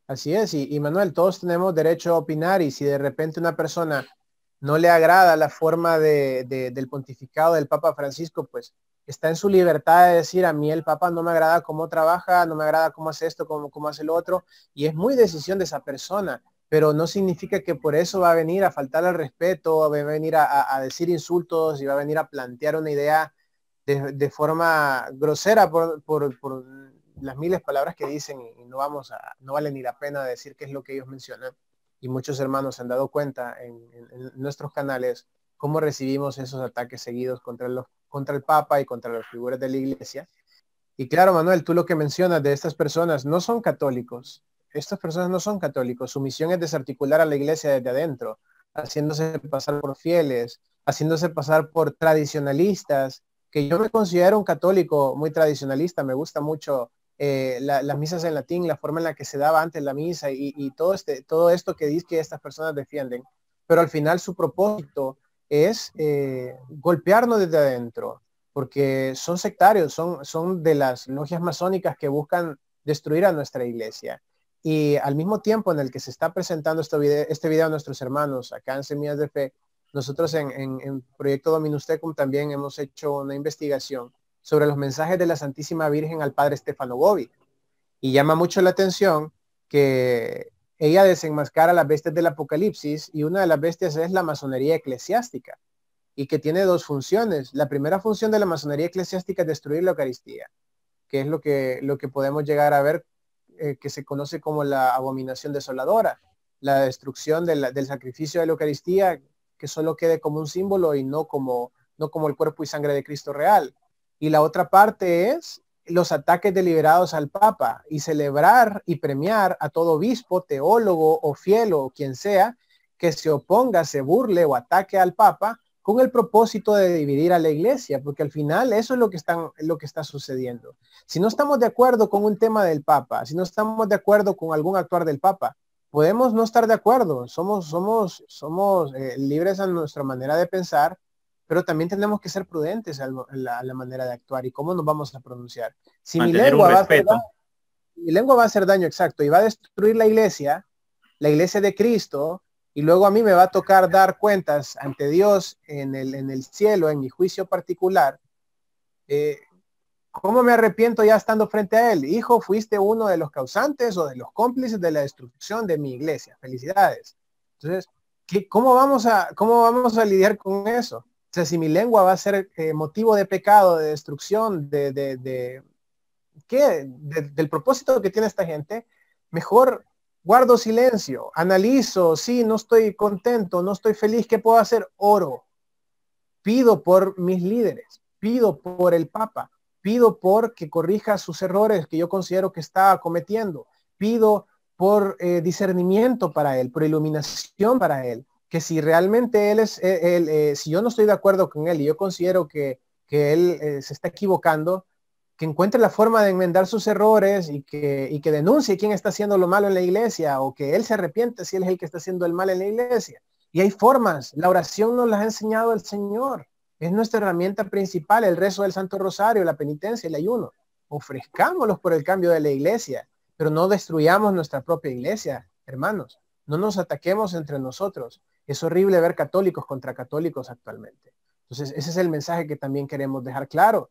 Speaker 2: Así es, y Manuel, todos tenemos derecho a opinar, y si de repente una persona no le agrada la forma del pontificado del Papa Francisco, pues está en su libertad de decir, a mí el Papa no me agrada cómo trabaja, no me agrada cómo hace esto, cómo hace lo otro, y es muy decisión de esa persona, pero no significa que por eso va a venir a faltar al respeto, va a venir a decir insultos y va a venir a plantear una idea de forma grosera por las miles de palabras que dicen, y no vale ni la pena decir qué es lo que ellos mencionan. Y muchos hermanos se han dado cuenta en nuestros canales cómo recibimos esos ataques seguidos contra el Papa y contra las figuras de la Iglesia. Y claro, Manuel, tú lo que mencionas de estas personas no son católicos. Estas personas no son católicos. Su misión es desarticular a la Iglesia desde adentro, haciéndose pasar por fieles, haciéndose pasar por tradicionalistas, que yo me considero un católico muy tradicionalista. Me gusta mucho las misas en latín, la forma en la que se daba antes la misa, y todo esto que dice que estas personas defienden. Pero al final su propósito es golpearnos desde adentro, porque son sectarios, son de las logias masónicas que buscan destruir a nuestra iglesia. Y al mismo tiempo en el que se está presentando este video a nuestros hermanos acá en Semillas de Fe, nosotros en Proyecto Dominus Tecum también hemos hecho una investigación sobre los mensajes de la Santísima Virgen al Padre Stefano Bovi. Y llama mucho la atención que ella desenmascara las bestias del Apocalipsis, y una de las bestias es la masonería eclesiástica, y que tiene dos funciones. La primera función de la masonería eclesiástica es destruir la Eucaristía, que es lo que podemos llegar a ver, que se conoce como la abominación desoladora, la destrucción del sacrificio de la Eucaristía, que solo quede como un símbolo y no como el cuerpo y sangre de Cristo real. Y la otra parte es los ataques deliberados al Papa, y celebrar y premiar a todo obispo, teólogo o fiel o quien sea que se oponga, se burle o ataque al Papa con el propósito de dividir a la iglesia, porque al final eso es lo que está sucediendo. Si no estamos de acuerdo con un tema del Papa, si no estamos de acuerdo con algún actuar del Papa, podemos no estar de acuerdo, somos libres a nuestra manera de pensar, pero también tenemos que ser prudentes a la manera de actuar y cómo nos vamos a pronunciar. Si mi
Speaker 1: Mantener un
Speaker 2: lengua
Speaker 1: respeto.
Speaker 2: va a hacer daño, exacto, y va a destruir la iglesia de Cristo, y luego a mí me va a tocar dar cuentas ante Dios en el cielo, en mi juicio particular, ¿cómo me arrepiento ya estando frente a Él? Hijo, fuiste uno de los causantes o de los cómplices de la destrucción de mi iglesia. Felicidades. Entonces, ¿cómo vamos a lidiar con eso? O sea, si mi lengua va a ser motivo de pecado, de destrucción, del propósito que tiene esta gente, mejor guardo silencio, analizo, sí, no estoy contento, no estoy feliz, ¿qué puedo hacer? Oro, pido por mis líderes, pido por el Papa, pido por que corrija sus errores que yo considero que está cometiendo, pido por discernimiento para él, por iluminación para él, que si realmente si yo no estoy de acuerdo con él y yo considero que él se está equivocando, que encuentre la forma de enmendar sus errores y que denuncie quién está haciendo lo malo en la iglesia, o que él se arrepiente si él es el que está haciendo el mal en la iglesia. Y hay formas, la oración nos las ha enseñado el Señor, es nuestra herramienta principal, el rezo del Santo Rosario, la penitencia, el ayuno. Ofrezcámoslos por el cambio de la iglesia, pero no destruyamos nuestra propia iglesia, hermanos. No nos ataquemos entre nosotros. Es horrible ver católicos contra católicos actualmente. Entonces, ese es el mensaje que también queremos dejar claro,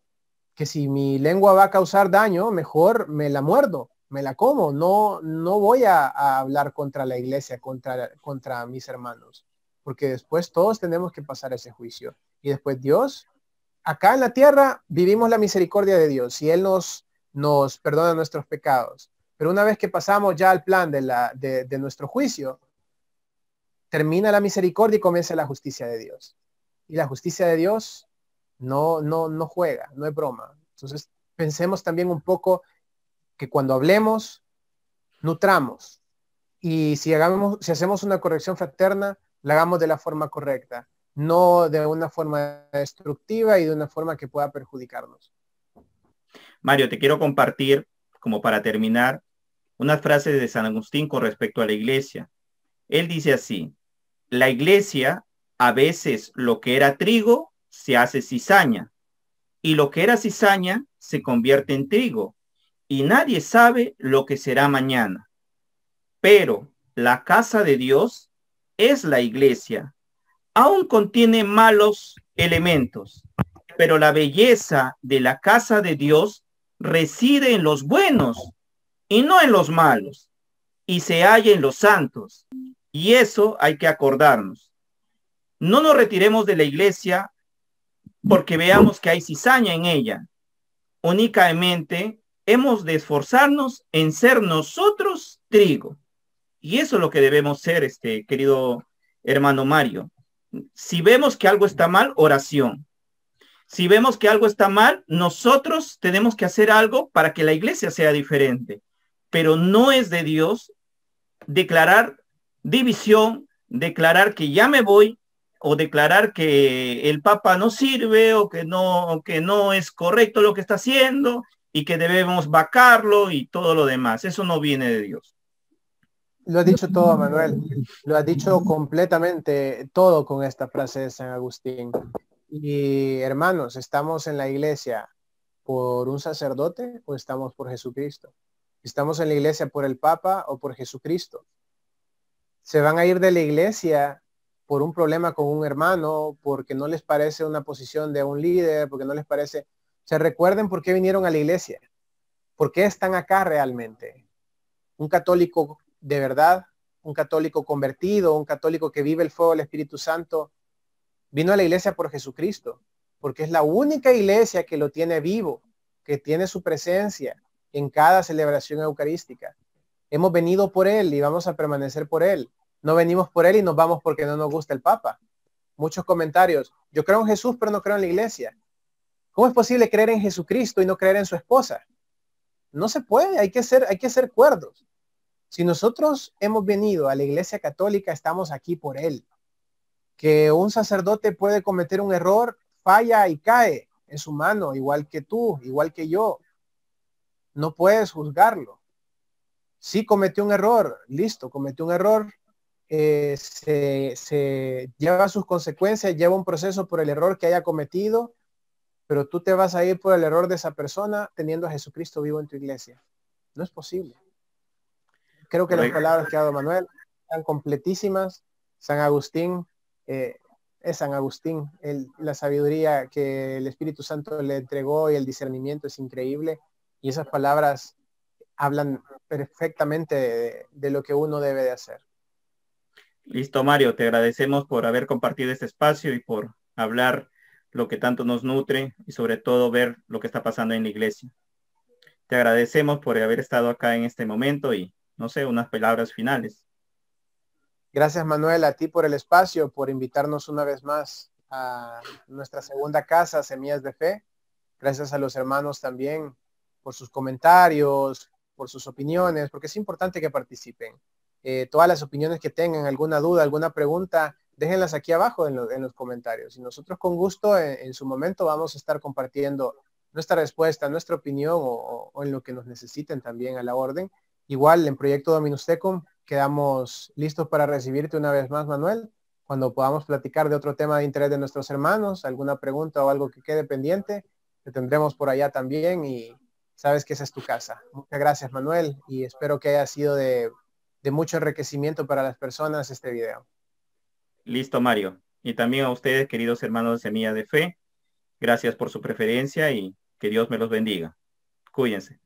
Speaker 2: que si mi lengua va a causar daño, mejor me la muerdo, me la como. No voy a hablar contra la iglesia, contra mis hermanos, porque después todos tenemos que pasar ese juicio. Y después Dios, acá en la tierra, vivimos la misericordia de Dios y Él nos perdona nuestros pecados. Pero una vez que pasamos ya al plan de nuestro juicio, termina la misericordia y comienza la justicia de Dios. Y la justicia de Dios no juega, no es broma. Entonces, pensemos también un poco que cuando hablemos, nutramos. Y si hacemos una corrección fraterna, la hagamos de la forma correcta, no de una forma destructiva y de una forma que pueda perjudicarnos.
Speaker 1: Mario, te quiero compartir, como para terminar, unas frases de San Agustín con respecto a la iglesia. Él dice así: la iglesia, a veces lo que era trigo se hace cizaña, y lo que era cizaña se convierte en trigo, y nadie sabe lo que será mañana. Pero la casa de Dios es la iglesia. Aún contiene malos elementos, pero la belleza de la casa de Dios reside en los buenos y no en los malos, y se halla en los santos. Y eso hay que acordarnos. No nos retiremos de la iglesia porque veamos que hay cizaña en ella. Únicamente hemos de esforzarnos en ser nosotros trigo. Y eso es lo que debemos ser, querido hermano Mario. Si vemos que algo está mal, oración. Si vemos que algo está mal, nosotros tenemos que hacer algo para que la iglesia sea diferente. Pero no es de Dios declarar división, declarar que ya me voy, o declarar que el Papa no sirve, o que no es correcto lo que está haciendo y que debemos vacarlo y todo lo demás. Eso no viene de Dios.
Speaker 2: Lo ha dicho todo, Manuel. Lo ha dicho completamente todo con esta frase de San Agustín. Y hermanos, ¿estamos en la iglesia por un sacerdote o estamos por Jesucristo? ¿Estamos en la iglesia por el Papa o por Jesucristo? ¿Se van a ir de la iglesia por un problema con un hermano, porque no les parece una posición de un líder, porque no les parece? Se recuerden por qué vinieron a la iglesia, por qué están acá realmente. Un católico de verdad, un católico convertido, un católico que vive el fuego del Espíritu Santo, vino a la iglesia por Jesucristo, porque es la única iglesia que lo tiene vivo, que tiene su presencia en cada celebración eucarística. Hemos venido por Él y vamos a permanecer por Él. No venimos por Él y nos vamos porque no nos gusta el Papa. Muchos comentarios: yo creo en Jesús, pero no creo en la iglesia. ¿Cómo es posible creer en Jesucristo y no creer en su esposa? No se puede, hay que ser cuerdos. Si nosotros hemos venido a la iglesia católica, estamos aquí por Él. Que un sacerdote puede cometer un error, falla y cae, es humano, igual que tú, igual que yo. No puedes juzgarlo. Sí cometió un error, listo, cometió un error, se lleva sus consecuencias, lleva un proceso por el error que haya cometido, pero tú te vas a ir por el error de esa persona teniendo a Jesucristo vivo en tu iglesia. No es posible. Creo que las palabras que ha dado Manuel están completísimas. San Agustín, es San Agustín, la sabiduría que el Espíritu Santo le entregó y el discernimiento es increíble, y esas palabras hablan perfectamente de lo que uno debe de hacer.
Speaker 1: Listo, Mario, te agradecemos por haber compartido este espacio y por hablar lo que tanto nos nutre y sobre todo ver lo que está pasando en la iglesia. Te agradecemos por haber estado acá en este momento y, no sé, unas palabras finales.
Speaker 2: Gracias, Manuel, a ti por el espacio, por invitarnos una vez más a nuestra segunda casa, Semillas de Fe. Gracias a los hermanos también por sus comentarios, por sus opiniones, porque es importante que participen. Todas las opiniones que tengan, alguna duda, alguna pregunta, déjenlas aquí abajo en los comentarios. Y nosotros con gusto en su momento vamos a estar compartiendo nuestra respuesta, nuestra opinión o en lo que nos necesiten también a la orden. Igual en Proyecto Dominus Tecum quedamos listos para recibirte una vez más, Manuel, cuando podamos platicar de otro tema de interés de nuestros hermanos, alguna pregunta o algo que quede pendiente, te tendremos por allá también y sabes que esa es tu casa. Muchas gracias, Manuel, y espero que haya sido de mucho enriquecimiento para las personas este video.
Speaker 1: Listo, Mario. Y también a ustedes, queridos hermanos de Semilla de Fe, gracias por su preferencia y que Dios me los bendiga. Cuídense.